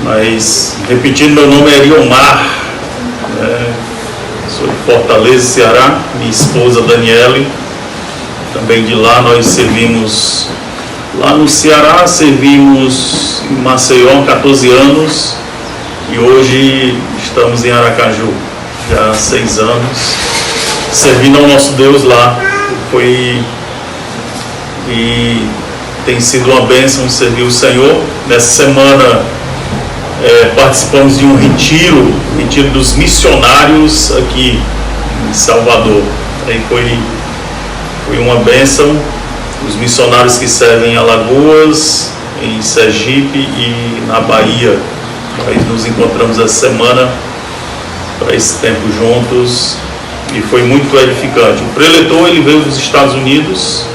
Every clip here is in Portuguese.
Mas, repetindo, meu nome é Ariomar, sou de Fortaleza, Ceará. Minha esposa Daniele, também de lá. Nós servimos lá no Ceará, servimos em Maceió há 14 anos e hoje estamos em Aracaju, já há 6 anos, servindo ao nosso Deus lá. E tem sido uma bênção servir o Senhor. Nessa semana participamos de um retiro dos missionários aqui em Salvador. Aí foi uma bênção. Os missionários que servem em Alagoas, em Sergipe e na Bahia. Nós nos encontramos essa semana para esse tempo juntos e foi muito edificante. O preletor, ele veio dos Estados Unidos,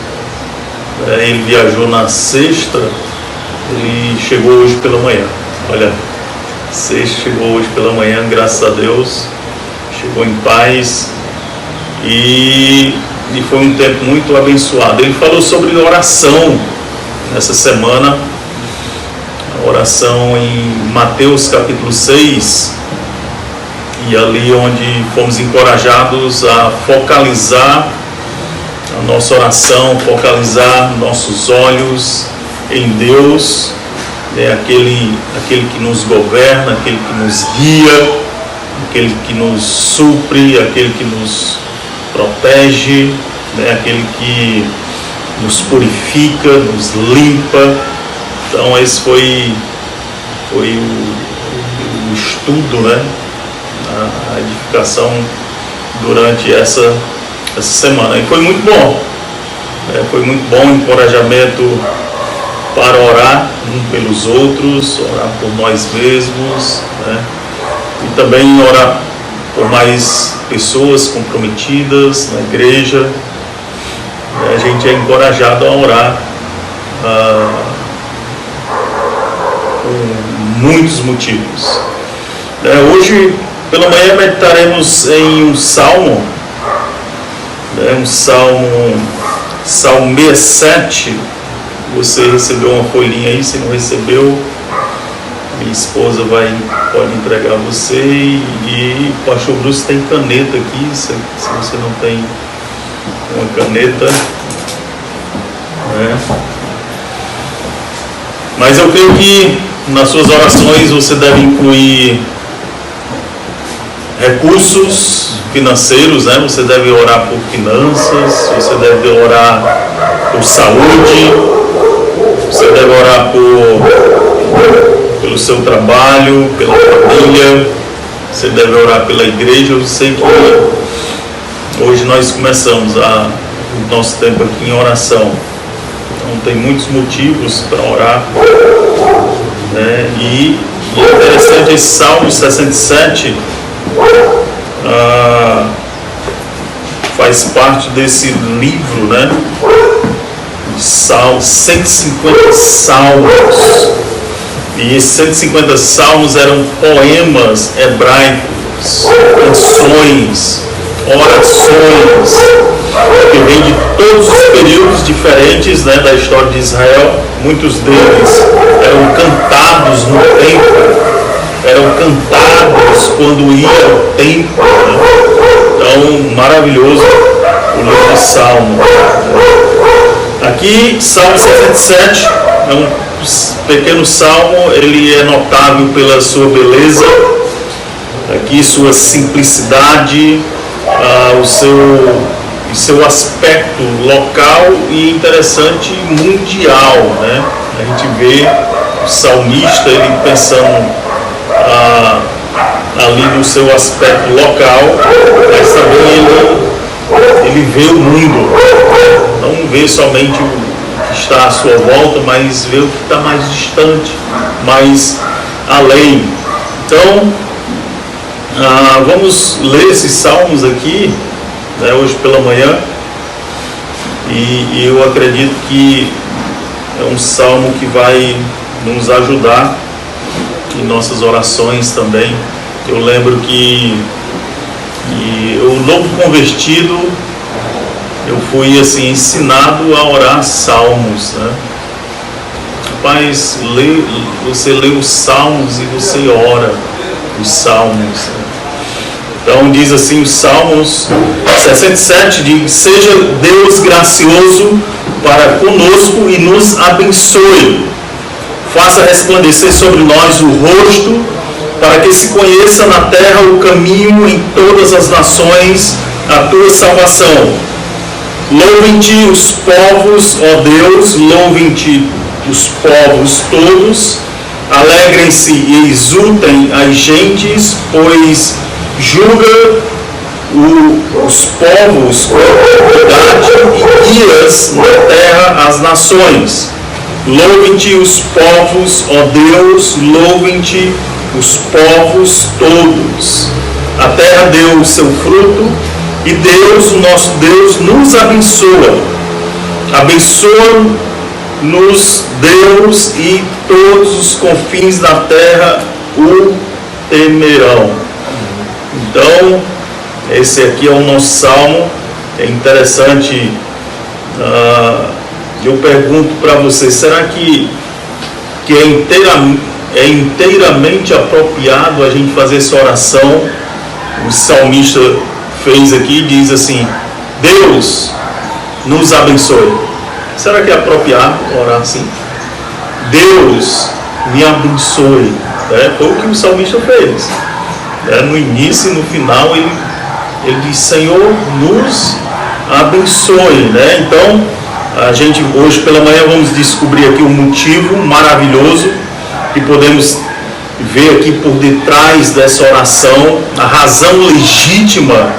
ele viajou na sexta, ele chegou hoje pela manhã. Olha, sexta, chegou hoje pela manhã, graças a Deus, chegou em paz e foi um tempo muito abençoado. Ele falou sobre oração nessa semana, a oração em Mateus capítulo 6, e ali onde fomos encorajados a focalizar a nossa oração, focalizar nossos olhos em Deus, aquele que nos governa, aquele que nos guia, aquele que nos supre, aquele que nos protege, aquele que nos purifica, nos limpa. Então esse foi o estudo, a edificação durante essa semana, e foi muito bom, foi muito bom. Encorajamento para orar um pelos outros, orar por nós mesmos, e também orar por mais pessoas comprometidas na igreja. A gente é encorajado a orar por muitos motivos. Hoje pela manhã meditaremos em um salmo, Salmo 67. Você recebeu uma folhinha aí, se não recebeu, minha esposa pode entregar a você, e o pastor Bruce tem caneta aqui, se você não tem uma caneta, Mas eu creio que nas suas orações você deve incluir recursos financeiros, você deve orar por finanças, você deve orar por saúde, você deve orar pelo seu trabalho, pela família, você deve orar pela igreja. Eu sei que hoje nós começamos o nosso tempo aqui em oração, então tem muitos motivos para orar, e é interessante esse Salmo 67, faz parte desse livro, de Salmos, 150 salmos, e esses 150 salmos eram poemas hebraicos, canções, orações, que vêm de todos os períodos diferentes, da história de Israel. Muitos deles eram cantados no templo, eram cantados quando ia ao templo, Então, maravilhoso o livro de Salmo. Aqui, Salmo 67 é um pequeno salmo, ele é notável pela sua beleza, aqui sua simplicidade, o seu aspecto local e interessante mundial, A gente vê o salmista, ele pensando ali no seu aspecto local, mas também ele vê o mundo, não vê somente o que está à sua volta, mas vê o que está mais distante, mais além. Então, vamos ler esses salmos aqui, hoje pela manhã, e eu acredito que é um salmo que vai nos ajudar em nossas orações também. Eu lembro que eu, novo convertido, eu fui assim ensinado a orar salmos, Rapaz, você lê os Salmos e você ora os Salmos. Então diz assim os Salmos 67, diz: seja Deus gracioso para conosco e nos abençoe. Faça resplandecer sobre nós o rosto, para que se conheça na terra o caminho em todas as nações, a tua salvação. Louvem-te os povos, ó Deus, louvem-te os povos todos, alegrem-se e exultem as gentes, pois julga os povos com equidade e guias na terra as nações. Louvem-te os povos, ó Deus, louvem-te os povos todos. A terra deu o seu fruto e Deus, o nosso Deus, nos abençoa. Abençoa-nos Deus, e todos os confins da terra o temerão. Então, esse aqui é o nosso salmo. É interessante. Eu pergunto para você, será que é inteiramente apropriado a gente fazer essa oração? O salmista fez aqui, diz assim: Deus nos abençoe. Será que é apropriado orar assim? Deus me abençoe. Foi o que o salmista fez. No início e no final ele diz: Senhor, nos abençoe. Então, a gente hoje pela manhã vamos descobrir aqui um motivo maravilhoso que podemos ver aqui por detrás dessa oração, a razão legítima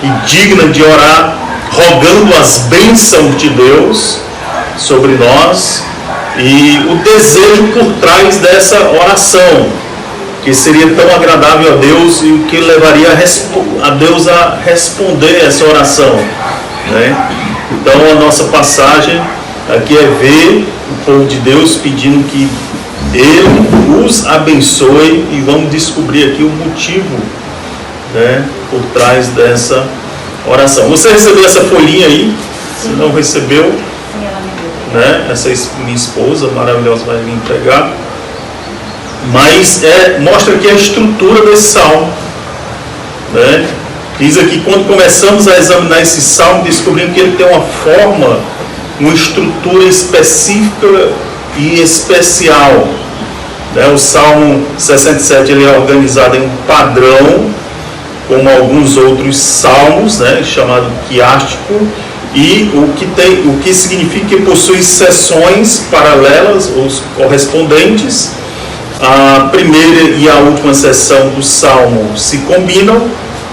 e digna de orar, rogando as bênçãos de Deus sobre nós, e o desejo por trás dessa oração, que seria tão agradável a Deus e o que levaria a Deus a responder essa oração, né? Então a nossa passagem aqui é ver o povo de Deus pedindo que Ele os abençoe, e vamos descobrir aqui o motivo, né, por trás dessa oração. Você recebeu essa folhinha aí? Se não recebeu, né, essa minha esposa maravilhosa vai me entregar. Mas mostra aqui a estrutura desse salmo, né? Diz aqui, quando começamos a examinar esse salmo, descobrimos que ele tem uma forma, uma estrutura específica e especial, né? O Salmo 67 ele é organizado em um padrão, como alguns outros salmos, né, chamado quiástico, e o que significa que possui seções paralelas ou correspondentes. A primeira e a última seção do salmo se combinam,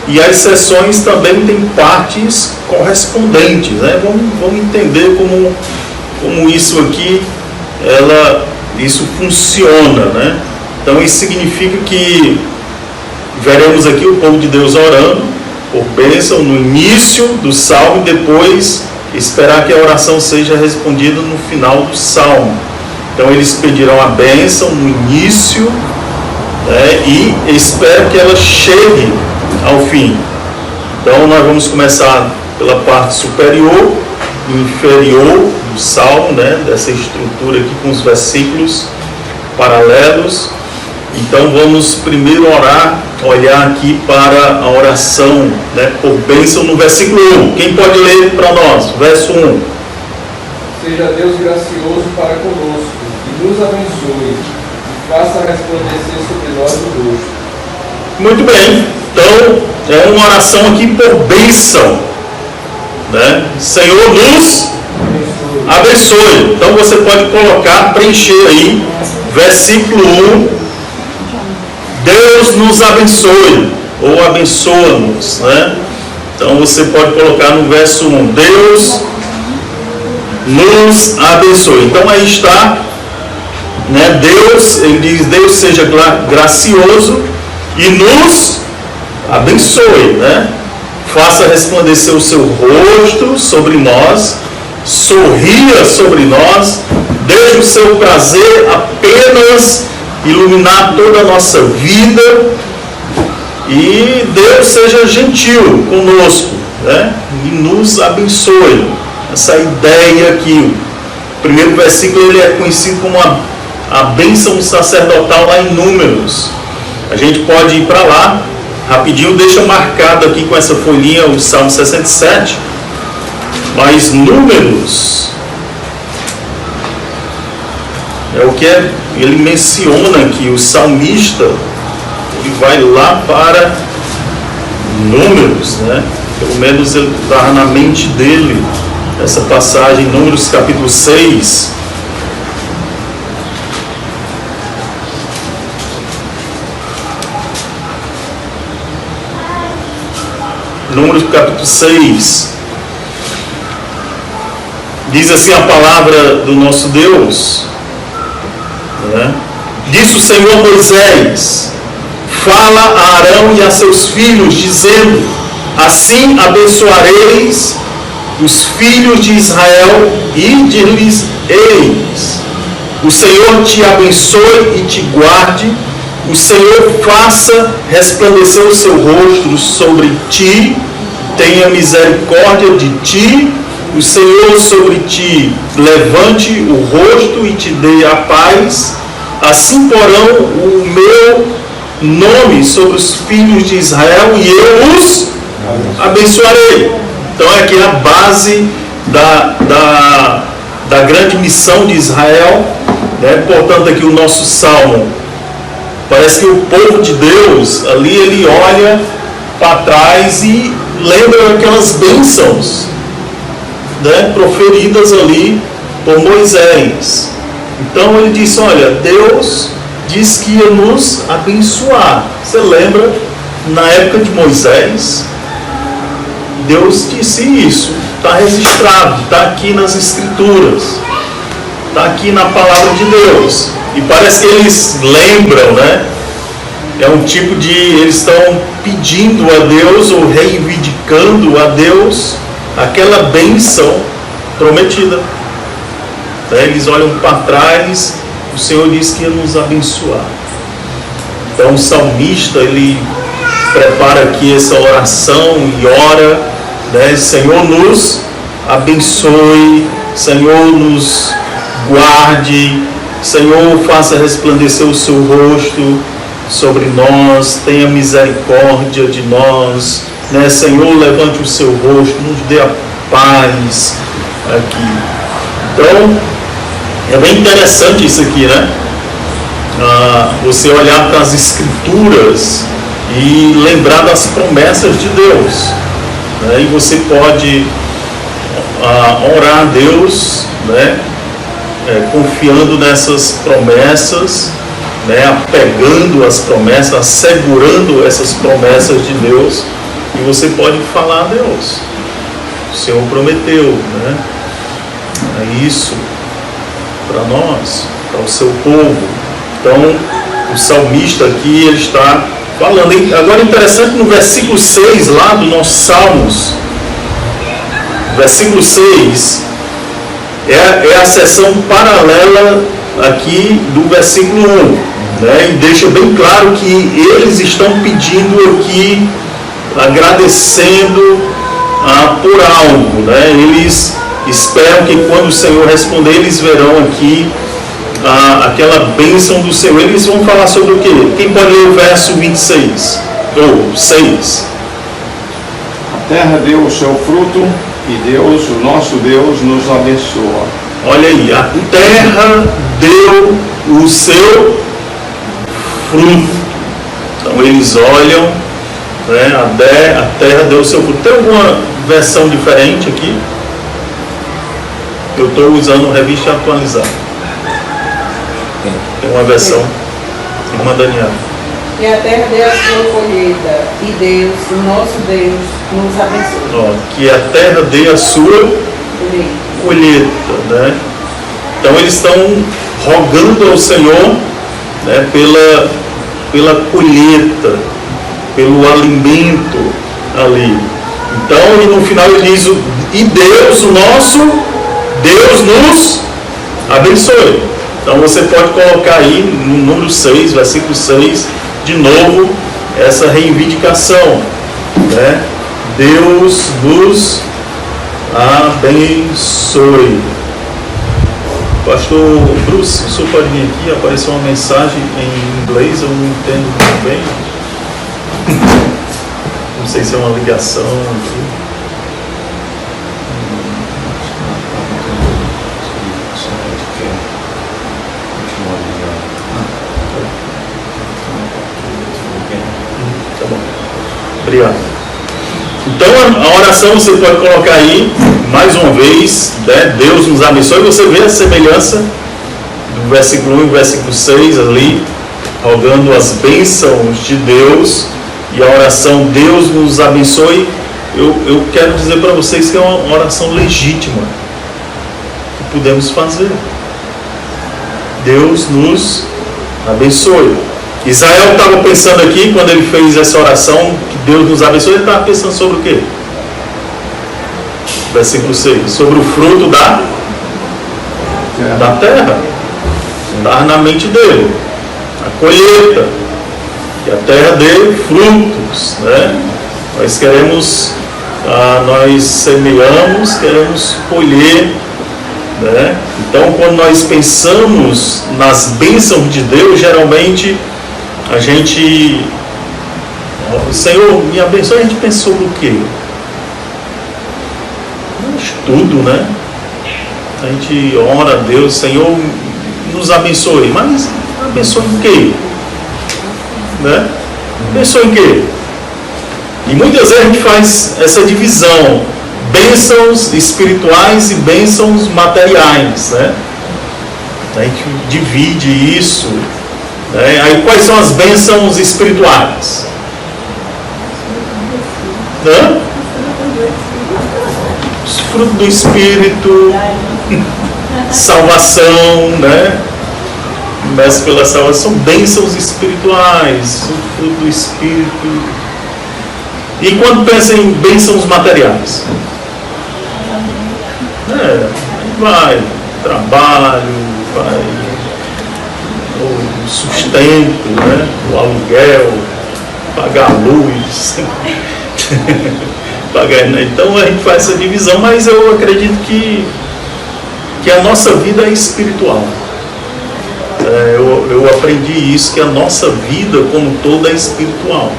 e as seções também têm partes correspondentes, né? Vamos entender como isso aqui isso funciona, né? Então isso significa que veremos aqui o povo de Deus orando por bênção no início do salmo, e depois esperar que a oração seja respondida no final do salmo. Então eles pedirão a bênção no início, né, e esperam que ela chegue ao fim. Então nós vamos começar pela parte superior e inferior do salmo, né, dessa estrutura aqui com os versículos paralelos. Então vamos primeiro olhar aqui para a oração, né, por bênção no versículo 1. Quem pode ler para nós? Verso 1. Seja Deus gracioso para conosco e nos abençoe, e faça resplandecer sobre nós o rosto. Muito bem, então é uma oração aqui por bênção, né? Senhor nos abençoe. Então você pode preencher aí, versículo 1, Deus nos abençoe, ou abençoa-nos, né? Então você pode colocar no verso 1, Deus nos abençoe. Então aí está, né? Deus, ele diz: Deus seja gracioso e nos abençoe, né? Faça resplandecer o seu rosto sobre nós, sorria sobre nós, deixe o seu prazer apenas iluminar toda a nossa vida, e Deus seja gentil conosco, né? E nos abençoe. Essa ideia aqui, o primeiro versículo ele é conhecido como a bênção sacerdotal lá em Números. A gente pode ir para lá rapidinho, deixa marcado aqui com essa folhinha o Salmo 67, mas Números é o que ele menciona aqui, o salmista, ele vai lá para Números, né? Pelo menos ele estava na mente dele, essa passagem, Números capítulo 6. Números capítulo 6. Diz assim a palavra do nosso Deus, né? Disse o Senhor a Moisés: fala a Arão e a seus filhos, dizendo: assim abençoareis os filhos de Israel, e diz-lhes: eis, o Senhor te abençoe e te guarde, o Senhor faça resplandecer o seu rosto sobre ti, tenha misericórdia de ti, o Senhor sobre ti levante o rosto e te dê a paz. Assim porão o meu nome sobre os filhos de Israel e eu os abençoarei. Então é aqui a base da grande missão de Israel, né? Portanto, aqui o nosso salmo, parece que o povo de Deus ali, ele olha para trás e lembra aquelas bênçãos, né, proferidas ali por Moisés. Então ele disse: olha, Deus disse que ia nos abençoar. Você lembra, na época de Moisés, Deus disse isso, está registrado, está aqui nas Escrituras, está aqui na palavra de Deus. E parece que eles lembram, né? É um tipo de, eles estão pedindo a Deus ou reivindicando a Deus aquela bênção prometida. Eles olham para trás, o Senhor disse que ia nos abençoar. Então o salmista, ele prepara aqui essa oração e ora, né? Senhor, nos abençoe, Senhor, nos guarde, Senhor, faça resplandecer o seu rosto sobre nós, tenha misericórdia de nós, né? Senhor, levante o seu rosto, nos dê a paz aqui. Então é bem interessante isso aqui, né? Você olhar para as Escrituras e lembrar das promessas de Deus, né? E você pode orar a Deus, né? Confiando nessas promessas, né? Apegando as promessas, assegurando essas promessas de Deus, e você pode falar a Deus: o Senhor prometeu, né? É isso para nós, para o seu povo. Então o salmista aqui, ele está falando. Agora interessante, no versículo 6 lá do nosso Salmos, versículo 6 é a seção paralela aqui do versículo 1, né? E deixa bem claro que eles estão pedindo aqui, agradecendo por algo, né? Eles esperam que quando o Senhor responder, eles verão aqui aquela bênção do Senhor. Eles vão falar sobre o quê? Quem pode ler o verso 26 ou 6? A terra deu o seu fruto e Deus, o nosso Deus, nos abençoa. Olha aí, a terra deu o seu fruto. Então eles olham, né? A terra deu o seu fruto. Tem alguma versão diferente aqui? Eu estou usando revista atualizada. Tem uma versão. Irmã Daniela. E a terra deu a sua colheita, e Deus, o nosso Deus, nos abençoe. Que a terra dê a sua colheita, né? Então eles estão rogando ao Senhor, né, pela colheita, pelo alimento ali. Então, e no final ele diz: e Deus, o nosso Deus, nos abençoe. Então você pode colocar aí no número 6, versículo 6, de novo, essa reivindicação, né? Deus nos abençoe. Pastor Bruce, o senhor pode vir aqui? Apareceu uma mensagem em inglês, eu não entendo muito bem. Não sei se é uma ligação aqui. Tá bom. Obrigado. Então a oração você pode colocar aí, mais uma vez, né? Deus nos abençoe. Você vê a semelhança do versículo 1 e versículo 6 ali, rogando as bênçãos de Deus, e a oração Deus nos abençoe. Eu quero dizer para vocês que é uma oração legítima que podemos fazer. Deus nos abençoe. Israel estava pensando aqui, quando ele fez essa oração, que Deus nos abençoe, ele estava pensando sobre o quê? Versículo 6. Sobre o fruto da terra. Estava na mente dele. A colheita. E a terra dê frutos, né? Nós queremos, nós semeamos, queremos colher, né? Então, quando nós pensamos nas bênçãos de Deus, geralmente a gente, Senhor, me abençoe, a gente pensa sobre o quê? Tudo, né? A gente ora a Deus, Senhor, nos abençoe, mas abençoe em quê? Né? Abençoe em quê? E muitas vezes a gente faz essa divisão, bênçãos espirituais e bênçãos materiais, né? A gente divide isso. Aí quais são as bênçãos espirituais? Os frutos do Espírito, salvação, né? Começa pela salvação, bênçãos espirituais, o fruto do Espírito. E quando pensa em bênçãos materiais? Vai trabalho, vai o sustento, né? O aluguel, pagar a luz, pagar. Então a gente faz essa divisão, mas eu acredito que a nossa vida é espiritual. Eu aprendi isso, que a nossa vida como toda é espiritual.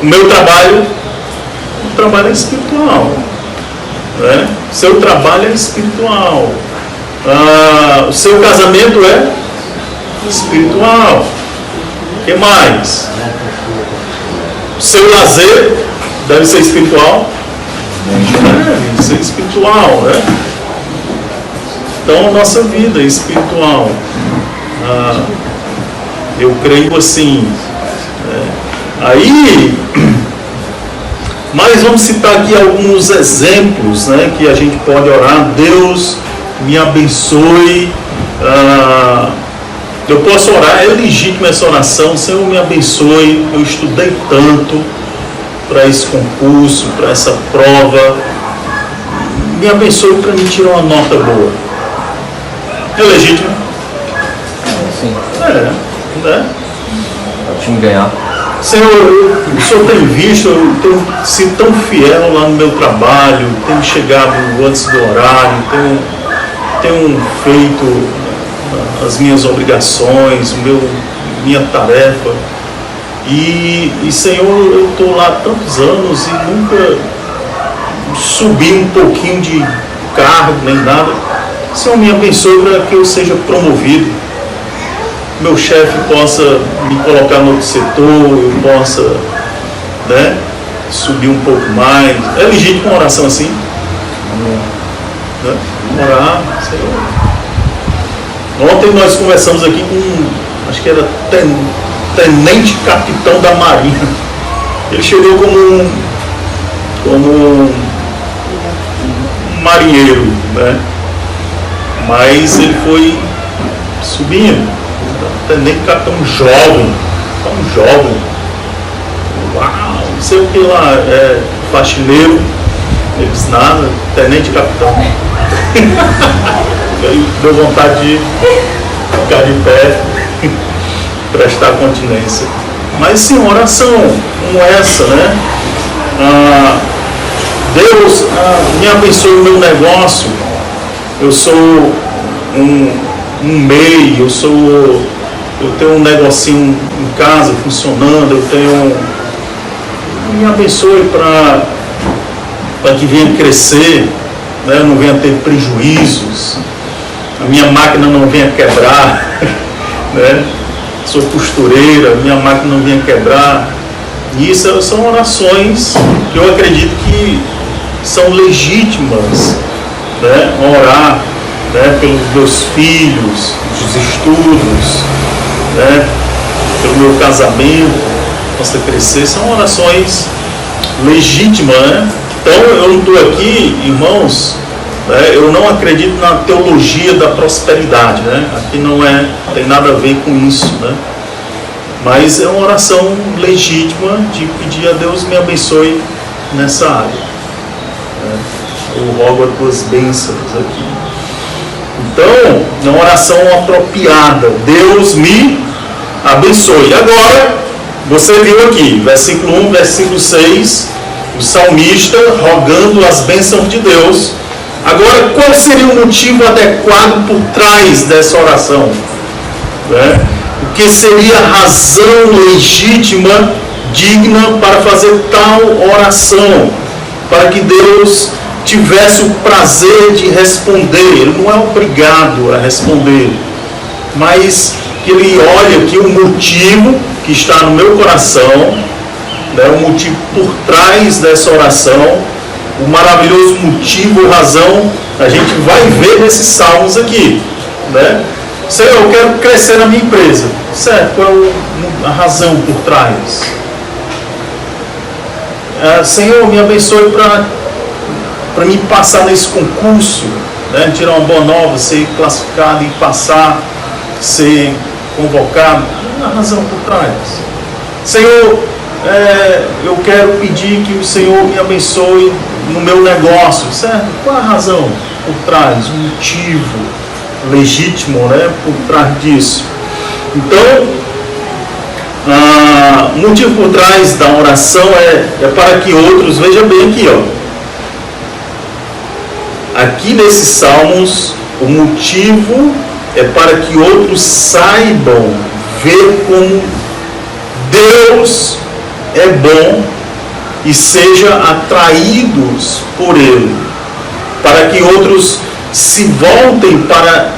O meu trabalho é espiritual, né? Seu trabalho é espiritual. O seu casamento é espiritual. O que mais? O seu lazer deve ser espiritual? Deve ser espiritual, né? Então a nossa vida é espiritual. Eu creio assim. Aí, mas vamos citar aqui alguns exemplos, né, que a gente pode orar. Deus me abençoe. Eu posso orar, é legítima essa oração. Senhor, me abençoe. Eu estudei tanto para esse concurso, para essa prova. Me abençoe para me tirar uma nota boa. É legítimo? Sim. Né? O time ganhar. Senhor, o Senhor tem visto, eu tenho sido tão fiel lá no meu trabalho, tenho chegado antes do horário, tenho feito as minhas obrigações, minha tarefa. E Senhor, eu estou lá há tantos anos e nunca subi um pouquinho de cargo, nem nada. Senhor, me abençoe para que eu seja promovido. Meu chefe possa me colocar no outro setor, eu possa, né, subir um pouco mais. É legítimo uma oração assim? Né? Orar, Senhor. Ontem nós conversamos aqui com, acho que era tenente capitão da Marinha. Ele chegou como um marinheiro, né? Mas ele foi subindo. Tenente capitão jovem. Uau, não sei o que lá, faxineiro. Ele disse nada, tenente capitão. Aí deu vontade de ficar de pé, prestar continência. Mas sim, uma oração como essa, né? Deus me abençoe o meu negócio. Eu sou um MEI, eu tenho um negocinho em casa funcionando, me abençoe para que venha crescer, né? Não venha ter prejuízos, a minha máquina não venha quebrar, né? Sou costureira, minha máquina não venha quebrar. E isso são orações que eu acredito que são legítimas, né? Orar, né? Pelos meus filhos, os estudos, né? Pelo meu casamento, possa crescer, são orações legítimas, né? Então eu não estou aqui, irmãos, né? Eu não acredito na teologia da prosperidade, né? Aqui não tem nada a ver com isso, né? Mas é uma oração legítima de pedir a Deus me abençoe nessa área, né? Eu rogo as tuas bênçãos aqui. Então, é uma oração apropriada. Deus me abençoe. Agora, você viu aqui, versículo 1, versículo 6, o salmista rogando as bênçãos de Deus. Agora, qual seria o motivo adequado por trás dessa oração? Né? O que seria a razão legítima, digna para fazer tal oração? Para que Deus tivesse o prazer de responder. Ele não é obrigado a responder, mas que ele olha aqui o motivo que está no meu coração, né, o motivo por trás dessa oração, o maravilhoso motivo, razão, a gente vai ver nesses salmos aqui, né? Senhor, eu quero crescer na minha empresa, certo? Qual é a razão por trás? Senhor, me abençoe para me passar nesse concurso, né? Tirar uma boa nova, ser classificado e passar, ser convocado. A razão por trás. Senhor, eu quero pedir que o Senhor me abençoe no meu negócio, certo? Qual a razão por trás, o motivo legítimo, né, por trás disso? Então, o motivo por trás da oração é para que outros, veja bem aqui, ó, aqui nesses salmos, o motivo é para que outros saibam ver como Deus é bom e sejam atraídos por Ele, para que outros se voltem para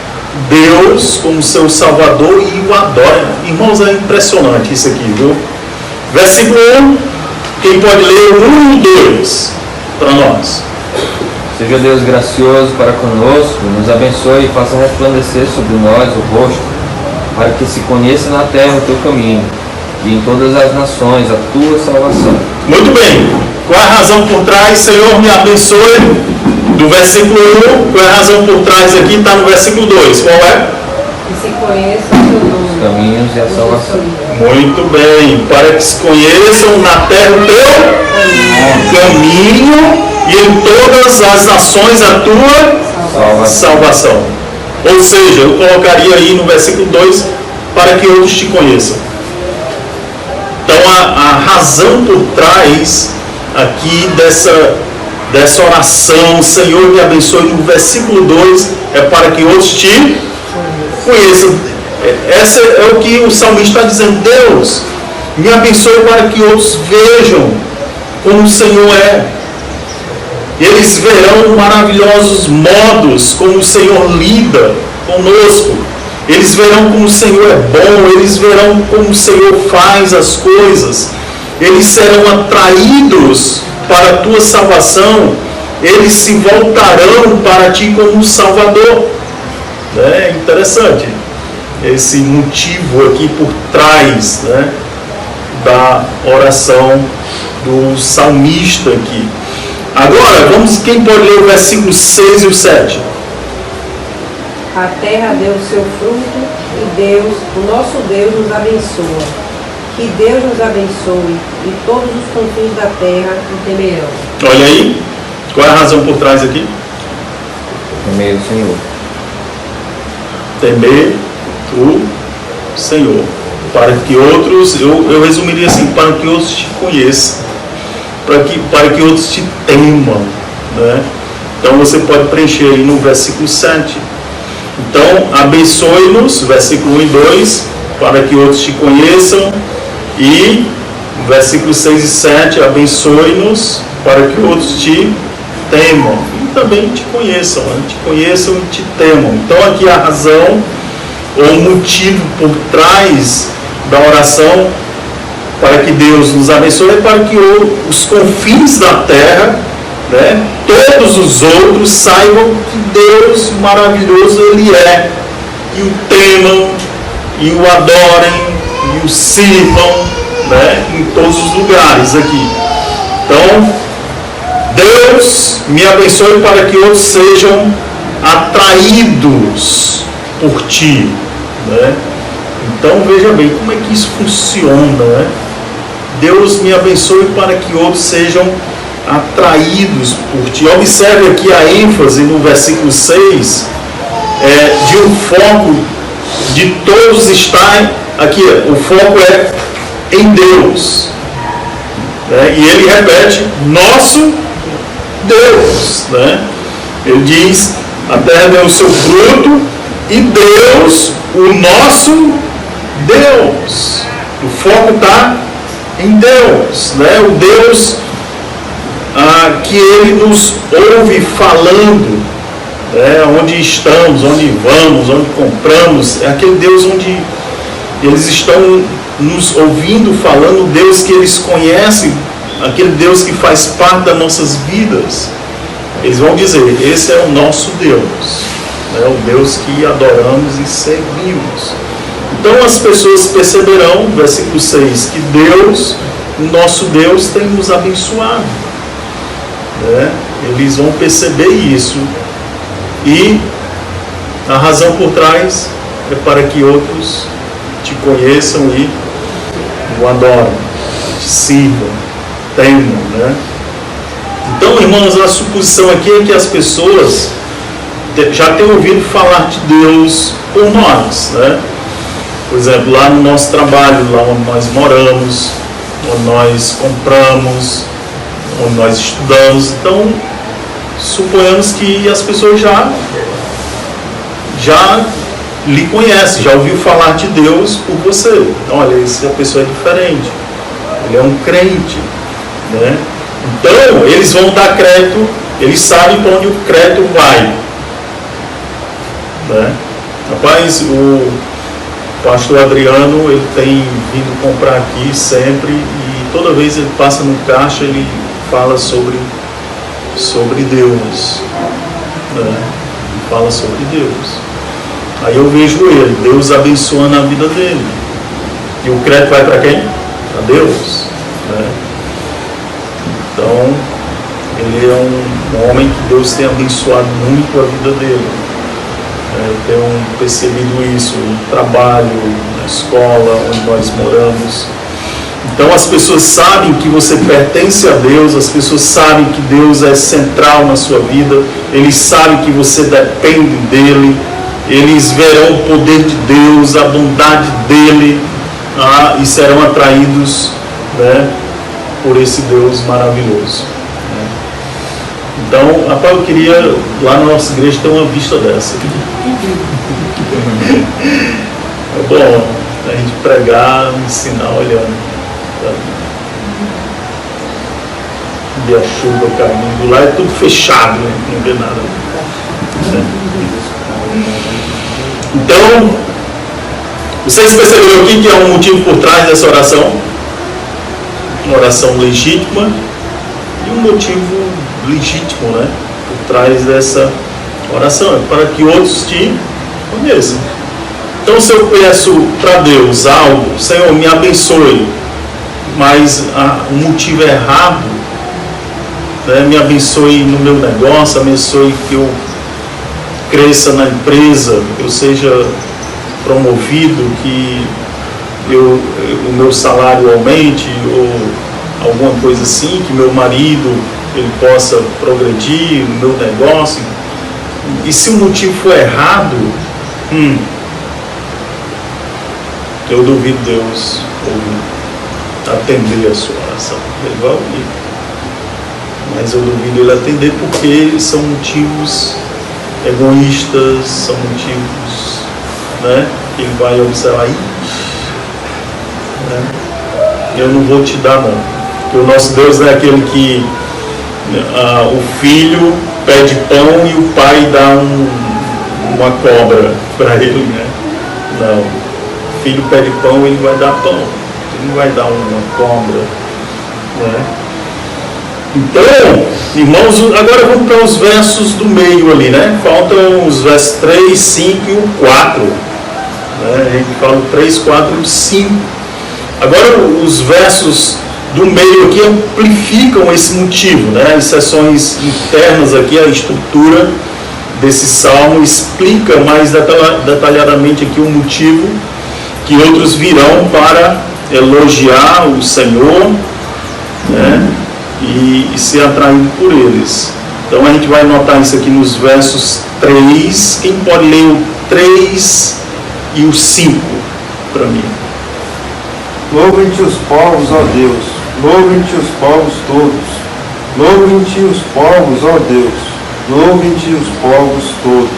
Deus como seu Salvador e o adorem. Irmãos, é impressionante isso aqui, viu? Versículo 1, quem pode ler o 1 e o 2 para nós? Seja Deus gracioso para conosco, nos abençoe e faça resplandecer sobre nós o rosto, para que se conheça na terra o teu caminho, e em todas as nações a tua salvação. Muito bem. Qual é a razão por trás? Senhor, me abençoe. Do versículo 1, qual é a razão por trás aqui? Está no versículo 2. Qual é? Que se conheça o teu nome, Os caminhos e a salvação. Muito bem. Para que se conheçam na terra o teu caminho e em todas as nações a tua salvação. Ou seja, eu colocaria aí no versículo 2, para que outros te conheçam. Então a razão por trás aqui dessa oração, Senhor me abençoe, no versículo 2, é para que outros te conheçam. Essa é o que o salmista está dizendo. Deus, me abençoe para que outros vejam como o Senhor é. Eles verão maravilhosos modos como o Senhor lida conosco. Eles verão como o Senhor é bom. Eles verão como o Senhor faz as coisas. Eles serão atraídos para a tua salvação. Eles se voltarão para ti como Salvador. É interessante esse motivo aqui por trás, né, da oração do salmista aqui. Agora, quem pode ler o versículo 6 e o 7? A terra deu o seu fruto e Deus, o nosso Deus, nos abençoa. Que Deus nos abençoe e todos os confins da terra o temerão. Olha aí, qual é a razão por trás aqui? Temer o Senhor. Temer o Senhor. Para que outros, eu resumiria assim, para que outros te conheçam. Para que outros te temam, né? Então você pode preencher aí no versículo 7. Então, abençoe-nos, versículo 1 e 2, para que outros te conheçam. E versículos 6 e 7, abençoe-nos para que outros te temam e também te conheçam, né? Te conheçam e te temam. Então aqui a razão ou o motivo por trás da oração para que Deus nos abençoe é para que os confins da terra, né, todos os outros saibam que Deus maravilhoso Ele é, e o temam, e o adorem, e o sirvam, né, em todos os lugares aqui. Então, Deus me abençoe para que outros sejam atraídos por Ti, né? Então, veja bem, como é que isso funciona, né? Deus me abençoe para que outros sejam atraídos por Ti. Observe aqui a ênfase no versículo 6, de um foco de todos estar aqui, o foco é em Deus, né? E ele repete, nosso Deus, né? Ele diz, a terra deu o seu fruto e Deus, o nosso Deus. O foco está em Deus, né? O Deus que Ele nos ouve falando, né? Onde estamos, onde vamos, onde compramos, é aquele Deus onde eles estão nos ouvindo falando, o Deus que eles conhecem, aquele Deus que faz parte das nossas vidas. Eles vão dizer, esse é o nosso Deus, né? O Deus que adoramos e servimos. Então as pessoas perceberão, versículo 6, que Deus, o nosso Deus, tem nos abençoado, né? Eles vão perceber isso, e a razão por trás é para que outros te conheçam e o adorem, te sirvam, temam, né? Então, irmãos, a suposição aqui é que as pessoas já têm ouvido falar de Deus por nós, né? Por exemplo, lá no nosso trabalho, lá onde nós moramos, onde nós compramos, onde nós estudamos. Então, suponhamos que as pessoas já lhe conhecem, já ouviu falar de Deus por você. Olha, essa pessoa é diferente, ele é um crente, né? Então, eles vão dar crédito, eles sabem para onde o crédito vai, né? Rapaz, o pastor Adriano, ele tem vindo comprar aqui sempre, e toda vez ele passa no caixa, ele fala sobre Deus, né? Ele fala sobre Deus. Aí eu vejo ele, Deus abençoando a vida dele, e o crédito vai para quem? Para Deus, né? Então, ele é um homem que Deus tem abençoado muito a vida dele. Eu tenho percebido isso no trabalho, na escola, onde nós moramos. Então, as pessoas sabem que você pertence a Deus, as pessoas sabem que Deus é central na sua vida, eles sabem que você depende dEle, eles verão o poder de Deus, a bondade dEle, e serão atraídos, né, por esse Deus maravilhoso, né? Então, rapaz, eu queria lá na nossa igreja ter uma vista dessa. É bom a gente pregar, ensinar olhando, ver a chuva caindo, lá é tudo fechado, né? Não vê nada, né? Então, vocês perceberam aqui que há um motivo por trás dessa oração? Uma oração legítima e um motivo legítimo, né, por trás dessa oração, é para que outros te conheçam. Então, se eu peço para Deus algo, Senhor, me abençoe, mas o motivo é errado, né, me abençoe no meu negócio, abençoe que eu cresça na empresa, que eu seja promovido, que o meu salário aumente, ou alguma coisa assim, que meu marido ele possa progredir no meu negócio. E se o motivo for errado, eu duvido Deus atender a sua oração. Ele vai ouvir, mas eu duvido Ele atender, porque são motivos egoístas, são motivos, né, que ele vai observar aí. Né? Eu não vou te dar não, porque o nosso Deus é aquele que o filho pede pão e o pai dá uma cobra para ele, né? Não, o filho pede pão, ele vai dar pão, ele não vai dar uma cobra, né? Então, irmãos, agora vamos para os versos do meio ali, né? Faltam os versos 3, 5 e o 4, né? A gente fala o 3, 4 e o 5. Agora os versos do meio aqui amplificam esse motivo, né? As seções internas aqui, a estrutura desse salmo explica mais detalhadamente aqui o motivo que outros virão para elogiar o Senhor, né? E ser atraído por eles. Então a gente vai notar isso aqui nos versos 3. Quem pode ler o 3 e o 5 para mim? Louvem-te os povos, ó Deus, louvem-te os povos todos, louvem-te os povos, ó Deus, louvem-te os povos todos.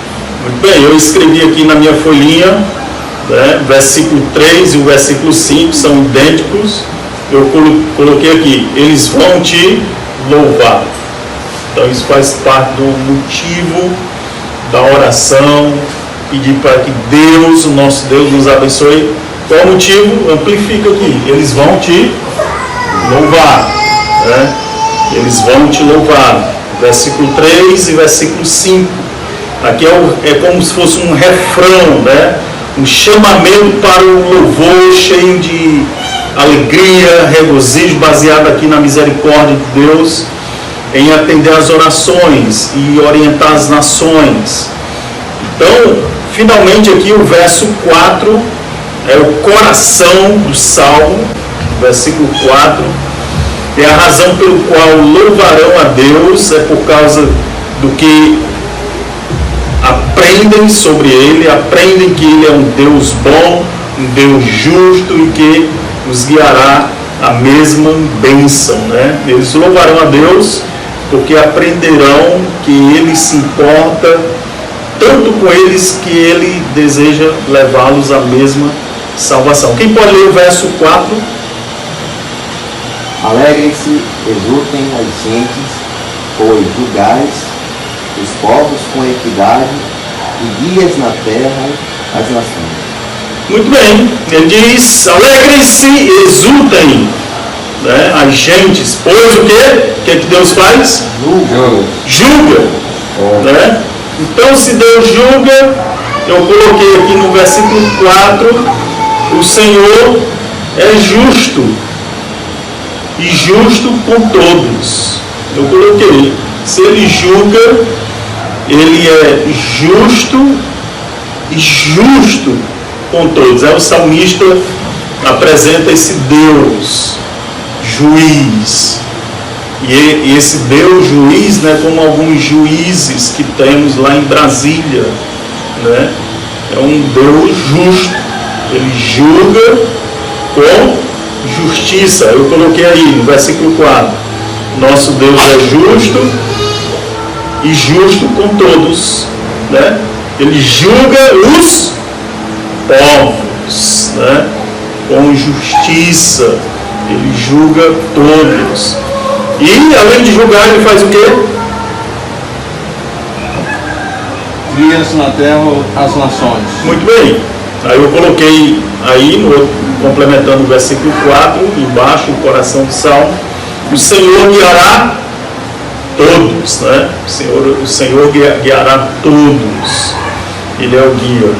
Muito bem, eu escrevi aqui na minha folhinha, né, versículo 3 e o versículo 5 são idênticos. Eu coloquei aqui, eles vão te louvar. Então isso faz parte do motivo da oração, pedir para que Deus, o nosso Deus, nos abençoe. Qual o motivo? Amplifica aqui. Eles vão te louvar, né? Eles vão te louvar. Versículo 3 e versículo 5. Aqui é como se fosse um refrão, né? Um chamamento para o louvor cheio de alegria, regozijo, baseado aqui na misericórdia de Deus, em atender às orações e orientar as nações. Então, finalmente aqui o verso 4 é o coração do salmo, versículo 4, é a razão pelo qual louvarão a Deus, é por causa do que aprendem sobre Ele, aprendem que Ele é um Deus bom, um Deus justo e que os guiará a mesma bênção, né? Eles louvarão a Deus porque aprenderão que Ele se importa tanto com eles que Ele deseja levá-los à mesma salvação. Quem pode ler o verso 4? Alegrem-se, exultem as gentes, pois julgais os povos com equidade e guias na terra as nações. Muito bem, ele diz, alegrem-se, exultem, né, as gentes, pois o quê? O que é que Deus faz? Julga, né? Então se Deus julga, eu coloquei aqui no versículo 4, o Senhor é justo, e justo com todos. Eu coloquei, se Ele julga, Ele é justo e justo com todos. O salmista apresenta esse Deus juiz, e esse Deus juiz, né, como alguns juízes que temos lá em Brasília, né, é um Deus justo. Ele julga com justiça. Eu coloquei aí no versículo 4, nosso Deus é justo e justo com todos, né? Ele julga os povos, né, com justiça. Ele julga todos. E além de julgar, ele faz o quê? Guia-se na terra as nações. Muito bem. Aí eu coloquei aí, complementando o versículo 4, embaixo, o coração do salmo, o Senhor guiará todos, né? O Senhor guiará todos. Ele é o guia.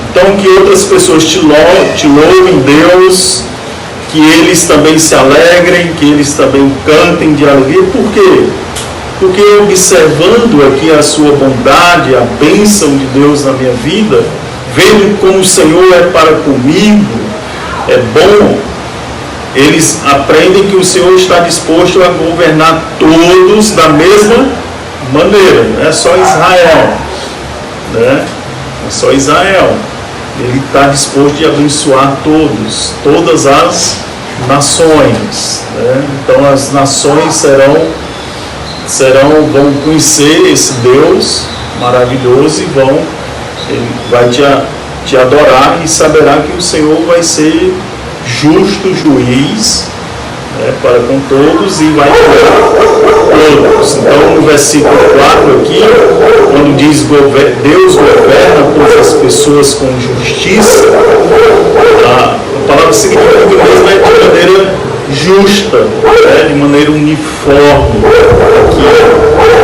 Então, que outras pessoas te louvem, Deus, que eles também se alegrem, que eles também cantem de alegria. Por quê? Porque observando aqui a sua bondade, a bênção de Deus na minha vida, vendo como o Senhor é para comigo, é bom, eles aprendem que o Senhor está disposto a governar todos da mesma maneira. Não é só Israel, né? Não é só Israel. Ele está disposto a abençoar todos, todas as nações, né? Então as nações vão conhecer esse Deus, maravilhoso, e ele vai te adorar e saberá que o Senhor vai ser justo juiz, né, para com todos, e vai julgar todos. Então, no versículo 4 aqui, quando diz Deus governa todas as pessoas com justiça, a palavra significa que Deus é de maneira justa, né, de maneira uniforme, aqui,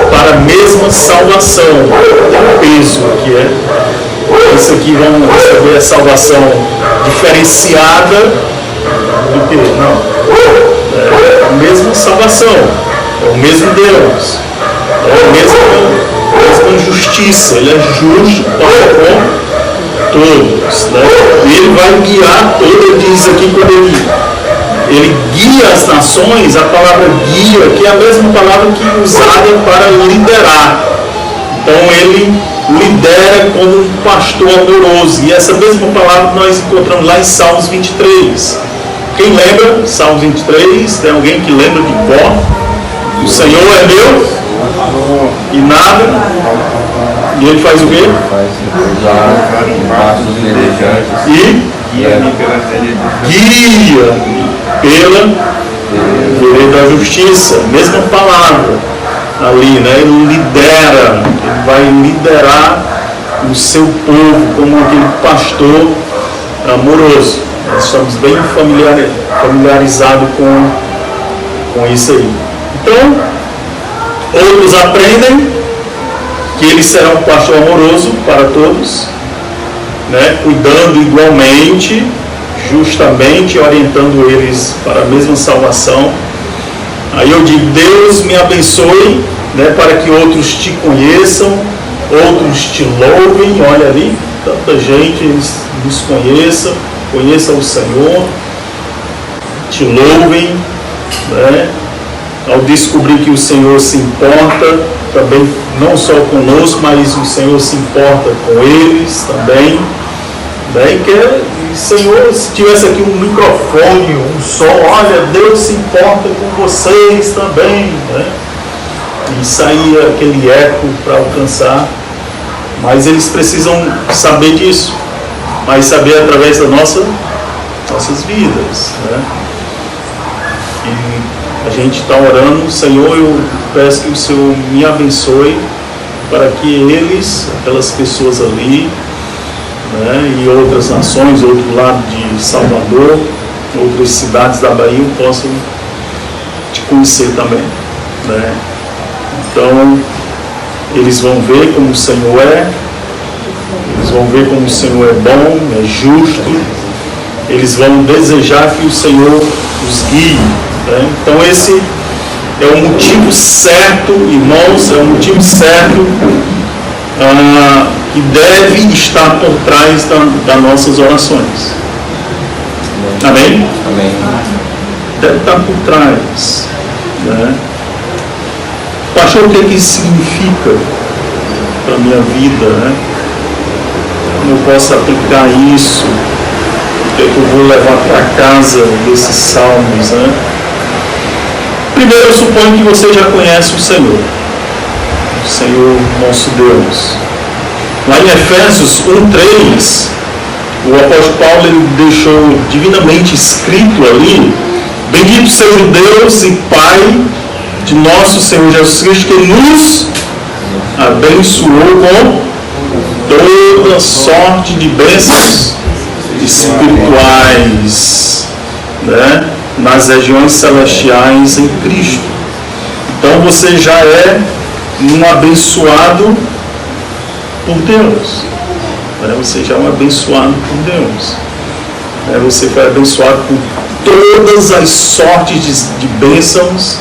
para a mesma salvação. Tem peso aqui, isso aqui vamos receber a salvação diferenciada do que? Não. É a mesma salvação, é o mesmo Deus, é a mesma justiça. Ele é justo para com todos, né? E ele vai guiar todos. Ele diz aqui, quando ele guia as nações, a palavra guia, que é a mesma palavra que é usada para liderar. Então ele lidera como um pastor amoroso, e essa mesma palavra nós encontramos lá em Salmos 23. Quem lembra? Salmos 23, tem alguém que lembra de cor? O Senhor é meu e nada. E ele faz o quê? E guia pela vereda da justiça. Mesma palavra ali, né? Ele lidera, ele vai liderar o seu povo como aquele pastor amoroso. Nós estamos bem familiarizados com isso aí. Então, outros aprendem que ele será um pastor amoroso para todos, né, cuidando igualmente, justamente, orientando eles para a mesma salvação. Aí eu digo, Deus me abençoe, né, para que outros te conheçam, outros te louvem. Olha ali, tanta gente nos conheça o Senhor, te louvem, né? Ao descobrir que o Senhor se importa também, não só conosco, mas o Senhor se importa com eles também, né? E Senhor, se tivesse aqui um microfone, um som, olha, Deus se importa com vocês também, né? E saía aquele eco para alcançar, mas eles precisam saber disso, mas saber através das nossas vidas, né? E a gente está orando, Senhor, eu peço que o Senhor me abençoe para que eles, aquelas pessoas ali, né, e outras nações, outro lado de Salvador, outras cidades da Bahia, possam te conhecer também, né? Então, eles vão ver como o Senhor é, eles vão ver como o Senhor é bom, é justo, eles vão desejar que o Senhor os guie, né? Então esse é o motivo certo, irmãos, é o motivo certo que deve estar por trás das nossas orações. Amém? Amém. Deve estar por trás, né? Pastor, o que é que isso significa para a minha vida, né? Como eu posso aplicar isso? O que é que eu vou levar para casa desses salmos, né? Primeiro, eu suponho que você já conhece o Senhor nosso Deus. Lá em Efésios 1:3, o apóstolo Paulo ele deixou divinamente escrito ali: bendito seja o Deus e Pai de nosso Senhor Jesus Cristo, que nos abençoou com toda sorte de bênçãos espirituais, né, nas regiões celestiais em Cristo. Então você já é um abençoado por Deus, né? Você já é um abençoado por Deus, né? Você foi abençoado por todas as sortes de bênçãos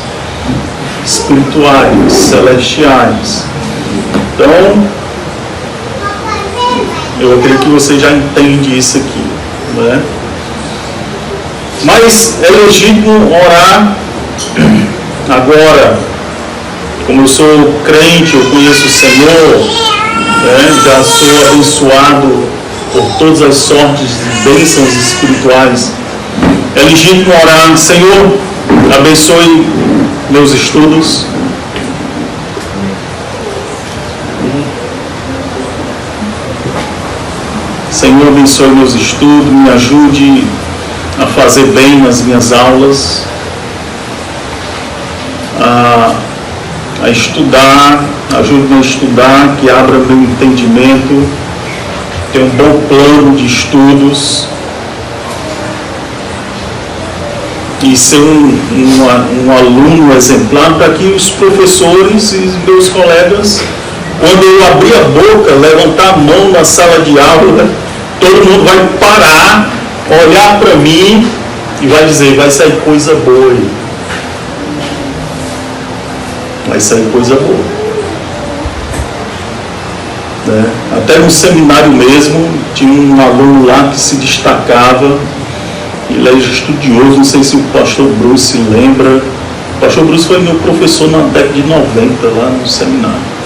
espirituais, celestiais. Então, eu acredito que você já entende isso aqui, né? Mas é legítimo orar agora. Como eu sou crente, eu conheço o Senhor, né? Já sou abençoado por todas as sortes de bênçãos espirituais. É legítimo orar: Senhor, abençoe meus estudos, Senhor, abençoe meus estudos, me ajude a fazer bem nas minhas aulas, a estudar, ajude-me a estudar, que abra meu entendimento, ter um bom plano de estudos e ser um aluno exemplar, para que os professores e meus colegas, quando eu abrir a boca, levantar a mão na sala de aula, todo mundo vai parar, olhar para mim e vai dizer: vai sair coisa boa aí. Vai sair coisa boa. Né? Até no seminário mesmo, tinha um aluno lá que se destacava, ele é estudioso, não sei se o pastor Bruce lembra. O pastor Bruce foi meu professor na década de 90, lá no seminário.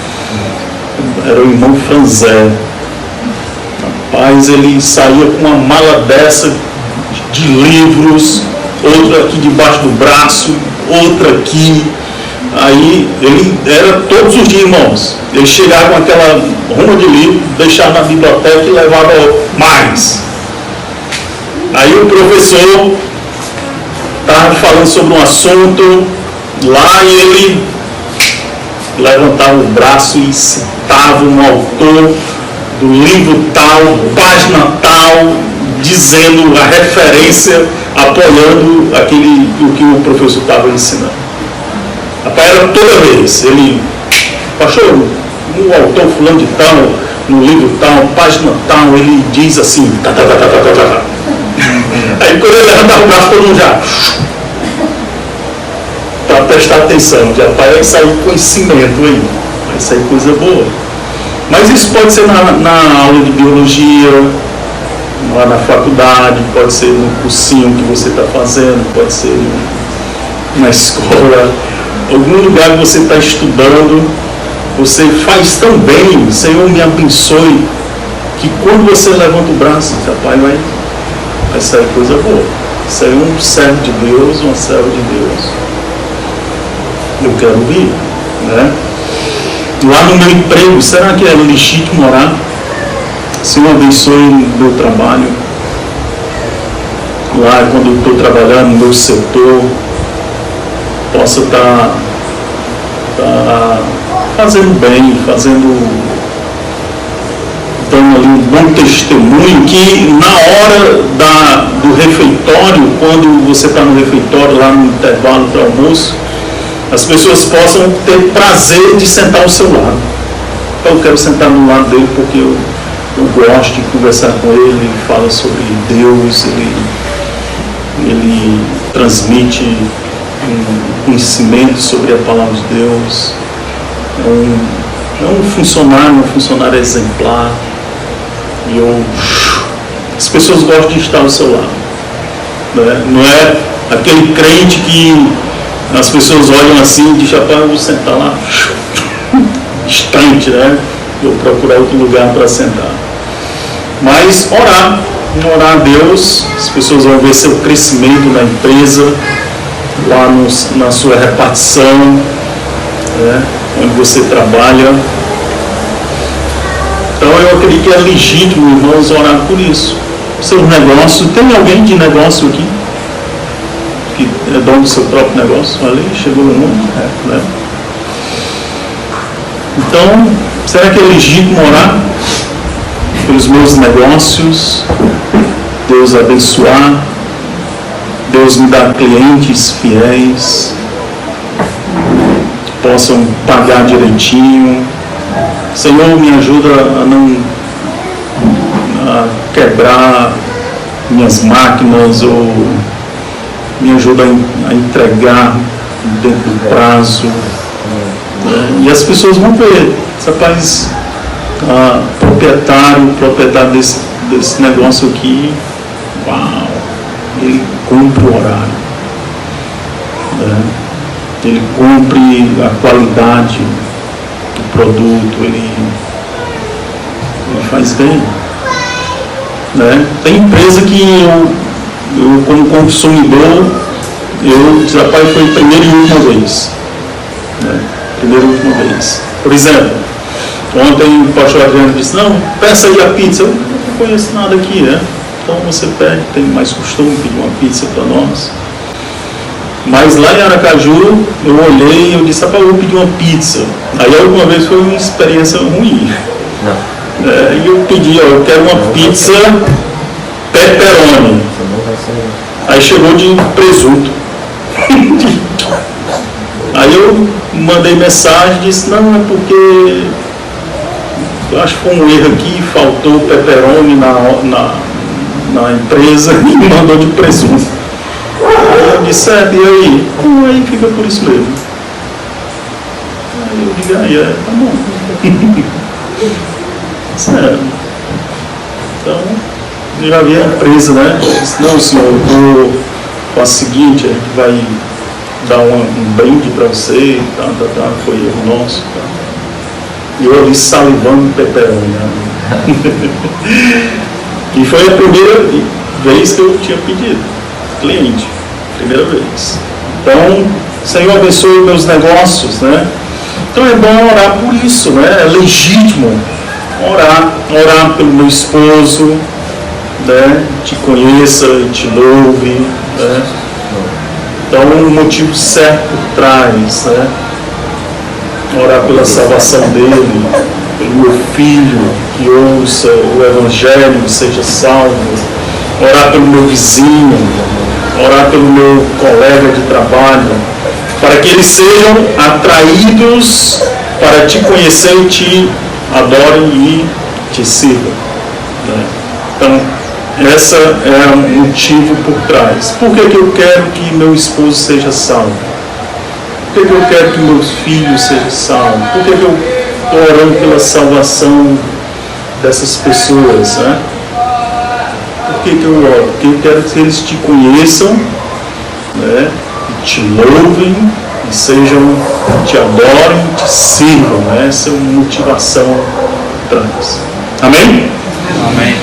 Era o irmão Franzé. Rapaz, ele saía com uma mala dessa de livros, outra aqui debaixo do braço, outra aqui. Aí ele era todos os dias, irmãos. Ele chegava com aquela ruma de livro, deixava na biblioteca e levava mais. Aí o professor estava falando sobre um assunto lá e ele levantava o braço e citava um autor do livro tal, página tal, dizendo a referência, apoiando o que o professor estava ensinando. Rapaz, era toda vez. Ele, pastor, o autor fulano de tal, no livro tal, página tal, ele diz assim, Aí quando ele levantava o braço, todo mundo já para prestar atenção, já vai sair conhecimento aí, vai sair coisa boa. Mas isso pode ser na aula de biologia, lá na faculdade, pode ser no cursinho que você está fazendo, pode ser na escola, algum lugar que você está estudando, você faz tão bem, Senhor me abençoe, que quando você levanta o braço, rapaz, vai sair coisa boa. Sair um servo de Deus, uma serva de Deus. Eu quero vir, né? Lá no meu emprego, será que é legítimo orar? Senhor, abençoe o meu trabalho. Lá, quando eu estou trabalhando no meu setor, possa estar fazendo bem, dando ali um bom testemunho, que na hora do refeitório, quando você está no refeitório, lá no intervalo para almoço, as pessoas possam ter prazer de sentar ao seu lado. Então eu quero sentar no lado dele porque eu gosto de conversar com ele, ele fala sobre Deus, ele transmite um conhecimento sobre a palavra de Deus. É um funcionário exemplar. E as pessoas gostam de estar ao seu lado. Né? Não é aquele crente que as pessoas olham assim e dizem: rapaz, eu vou sentar lá distante, né? Vou procurar outro lugar para sentar. Mas orar a Deus, as pessoas vão ver seu crescimento na empresa, lá na sua repartição, né? Onde você trabalha. Então eu acredito que é legítimo, irmãos, orar por isso. Seu negócio, tem alguém de negócio aqui? Que é dono do seu próprio negócio? Ali, chegou no mundo, né? Então, será que é legítimo orar pelos meus negócios? Deus abençoar, Deus me dar clientes fiéis, que possam pagar direitinho. Senhor, me ajuda a quebrar minhas máquinas, ou me ajuda a entregar dentro do prazo. E as pessoas vão ver, rapaz, proprietário desse negócio aqui, uau, ele cumpre o horário, né? Ele cumpre a qualidade do produto, ele faz bem, né? Tem empresa que eu como consumidor, rapaz, foi a primeira e última vez, né? Primeira e última vez. Por exemplo, Ontem o pastor Adriano disse, não, peça aí a pizza. Eu não conheço nada aqui, né? Então você pede, tem mais costume de pedir uma pizza para nós. Mas lá em Aracaju, eu olhei e eu disse, rapaz, eu vou pedir uma pizza. Aí a última vez foi uma experiência ruim. E eu pedi, ó, eu quero uma pizza pepperoni. Aí chegou de presunto. Aí eu mandei mensagem e disse, não, é porque eu acho que foi um erro aqui, faltou pepperoni na empresa e mandou de presunto. Aí eu disse, e aí? Então, aí fica por isso mesmo. Aí eu digo, tá bom. Sério. Então, eu já vi a empresa, né? Eu disse, não, senhor, eu vou fazer o seguinte, a gente vai dar um brinde para você, foi erro nosso. E eu ali salivando pepperoni, né? E foi a primeira vez que eu tinha pedido, cliente, primeira vez. Então, Senhor, abençoe meus negócios, né? Então é bom orar por isso, né? É legítimo orar pelo meu esposo, né? Te conheça e te louve, né? Então, um motivo certo por trás, né? Orar pela salvação dele, pelo meu filho que ouça o Evangelho, seja salvo. Orar pelo meu vizinho, orar pelo meu colega de trabalho, para que eles sejam atraídos para te conhecer e te adorem e te sirvam, né? Então, esse é o motivo por trás. Por que eu quero que meu esposo seja salvo? Por que eu quero que meus filhos sejam salvos? Por que eu estou orando pela salvação dessas pessoas, né? Por que eu oro? Porque eu quero que eles te conheçam, né? E te louvem, e te adorem, te sirvam, né? Essa é uma motivação por trás. Amém? Amém.